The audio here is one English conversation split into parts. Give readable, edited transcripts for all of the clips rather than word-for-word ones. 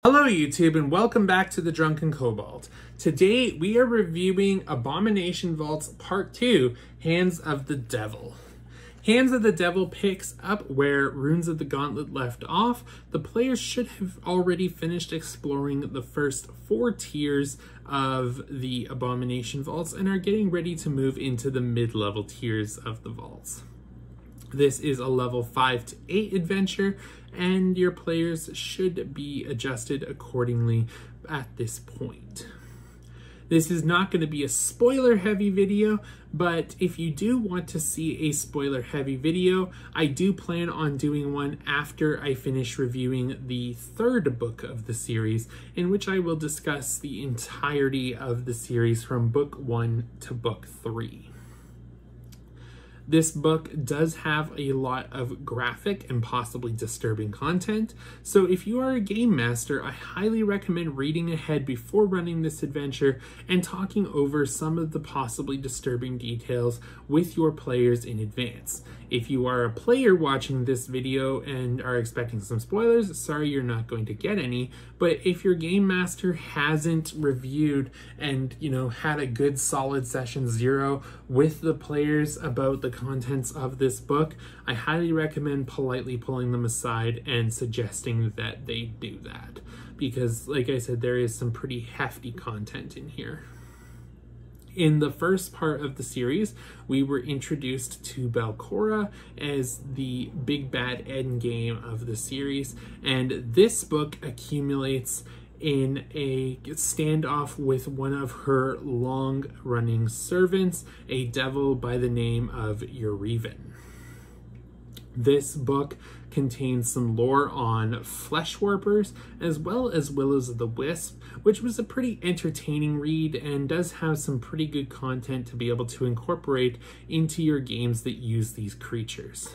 Hello YouTube and welcome back to the Drunken Kobold. Today we are reviewing Abomination Vaults Part 2, Hands of the Devil. Hands of the Devil picks up where Runes of the Gauntlet left off. The players should have already finished exploring the first 4 tiers of the Abomination Vaults and are getting ready to move into the mid-level tiers of the vaults. This is a level 5 to 8 adventure, and your players should be adjusted accordingly at this point. This is not going to be a spoiler-heavy video, but if you do want to see a spoiler-heavy video, I do plan on doing one after I finish reviewing the 3rd book of the series, in which I will discuss the entirety of the series from book 1 to book 3. This book does have a lot of graphic and possibly disturbing content, so if you are a game master, I highly recommend reading ahead before running this adventure and talking over some of the possibly disturbing details with your players in advance. If you are a player watching this video and are expecting some spoilers, sorry you're not going to get any, but if your game master hasn't reviewed and, had a good solid session 0 with the players about the contents of this book, I highly recommend politely pulling them aside and suggesting that they do that. Because, like I said, there is some pretty hefty content in here. In the first part of the series, we were introduced to Belcora as the big bad endgame of the series, and this book accumulates in a standoff with one of her long-running servants, a devil by the name of Uriven. This book contains some lore on flesh warpers as well as Will-o'-the-Wisp, which was a pretty entertaining read and does have some pretty good content to be able to incorporate into your games that use these creatures.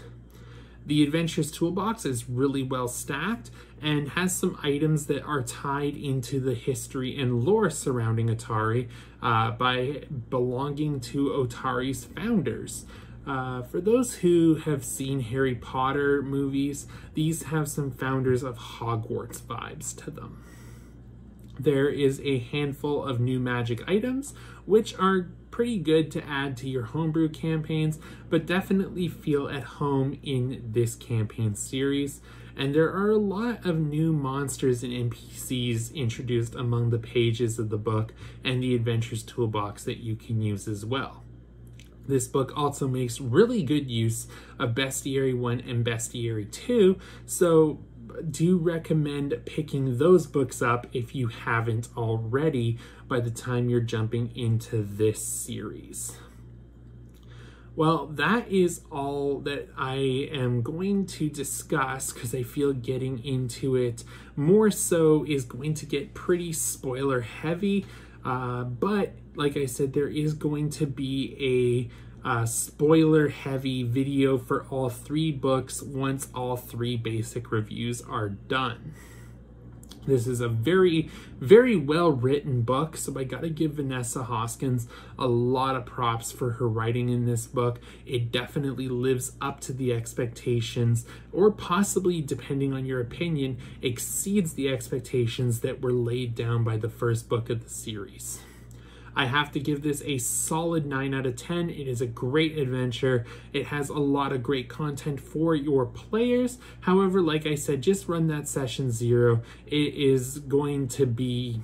The Adventures Toolbox is really well stacked and has some items that are tied into the history and lore surrounding Otari by belonging to Otari's founders. For those who have seen Harry Potter movies, these have some Founders of Hogwarts vibes to them. There is a handful of new magic items, which are pretty good to add to your homebrew campaigns, but definitely feel at home in this campaign series. And there are a lot of new monsters and NPCs introduced among the pages of the book and the Adventures Toolbox that you can use as well. This book also makes really good use of Bestiary 1 and Bestiary 2, so do recommend picking those books up if you haven't already by the time you're jumping into this series. Well, that is all that I am going to discuss, because I feel getting into it more so is going to get pretty spoiler heavy. But like I said, there is going to be a spoiler heavy video for all 3 books once all 3 basic reviews are done. This is a very, very well written book, so I gotta give Vanessa Hoskins a lot of props for her writing in this book. It definitely lives up to the expectations, or possibly, depending on your opinion, exceeds the expectations that were laid down by the first book of the series. I have to give this a solid 9 out of 10. It is a great adventure. It has a lot of great content for your players. However, like I said, just run that session 0. It is going to be,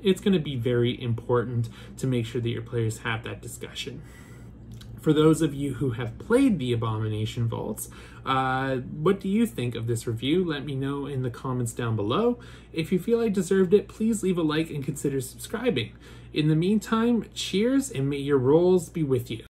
it's going to be very important to make sure that your players have that discussion. For those of you who have played the Abomination Vaults, what do you think of this review? Let me know in the comments down below. If you feel I deserved it, please leave a like and consider subscribing. In the meantime, cheers and may your rolls be with you.